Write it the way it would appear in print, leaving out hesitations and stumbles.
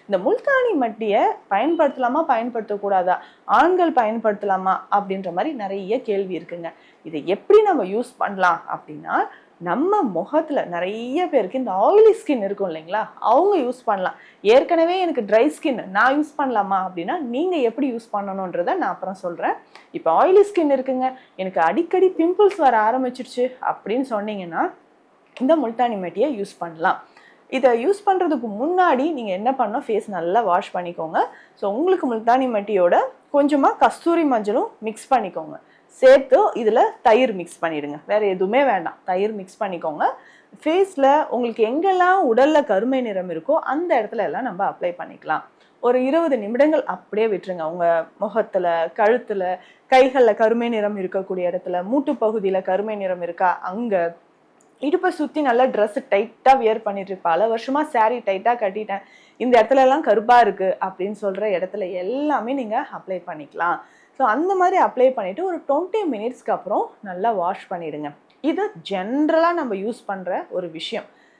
இந்த முல்தானி மட்டியை பயன்படுத்தலாமா பயன்படுத்தக்கூடாதா, ஆண்கள் பயன்படுத்தலாமா அப்படின்ற மாதிரி நிறைய கேள்வி இருக்குங்க. இதை எப்படி நம்ம யூஸ் பண்ணலாம் அப்படின்னா, நம்ம முகத்துல நிறைய பேருக்கு இந்த ஆயிலி ஸ்கின் இருக்கும் இல்லைங்களா, அவங்க யூஸ் பண்ணலாம். ஏற்கனவே எனக்கு ட்ரை ஸ்கின், நான் யூஸ் பண்ணலாமா அப்படின்னா நீங்க எப்படி யூஸ் பண்ணணுன்றதை நான் அப்புறம் சொல்றேன். இப்போ ஆயிலி ஸ்கின் இருக்குங்க, எனக்கு அடிக்கடி பிம்பிள்ஸ் வர ஆரம்பிச்சிருச்சு அப்படின்னு சொன்னீங்கன்னா இந்த முல்தானி மெட்டியை யூஸ் பண்ணலாம். இதை யூஸ் பண்ணுறதுக்கு முன்னாடி நீங்கள் என்ன பண்ணணும், ஃபேஸ் நல்லா வாஷ் பண்ணிக்கோங்க. ஸோ உங்களுக்கு முல்தானி மெட்டியோட கொஞ்சமாக கஸ்தூரி மஞ்சளும் மிக்ஸ் பண்ணிக்கோங்க. சேர்த்து இதில் தயிர் மிக்ஸ் பண்ணிடுங்க, வேறு எதுவுமே வேண்டாம், தயிர் மிக்ஸ் பண்ணிக்கோங்க. ஃபேஸில் உங்களுக்கு எங்கெல்லாம் உடலில் கருமை நிறம் இருக்கோ அந்த இடத்துல எல்லாம் நம்ம அப்ளை பண்ணிக்கலாம். ஒரு 20 நிமிடங்கள் அப்படியே விட்டுருங்க. உங்கள் முகத்தில், கழுத்தில், கைகளில் கருமை நிறம் இருக்கக்கூடிய இடத்துல, மூட்டு பகுதியில் கருமை நிறம் இருக்கா அங்கே, இடுப்பை சுற்றி நல்லா ட்ரெஸ்ஸு டைட்டாக வியர் பண்ணிட்டு இருப்பா, பல வருஷமாக சாரீ டைட்டாக கட்டிட்டேன், இந்த இடத்துல எல்லாம் கருப்பாக இருக்குது அப்படின்னு சொல்கிற இடத்துல எல்லாமே நீங்கள் அப்ளை பண்ணிக்கலாம். ஸோ அந்த மாதிரி அப்ளை பண்ணிவிட்டு ஒரு 20 மினிட்ஸ்க்கு அப்புறம் நல்லா வாஷ் பண்ணிவிடுங்க. இது ஜென்ரலாக நம்ம யூஸ் பண்ணுற ஒரு விஷயம்.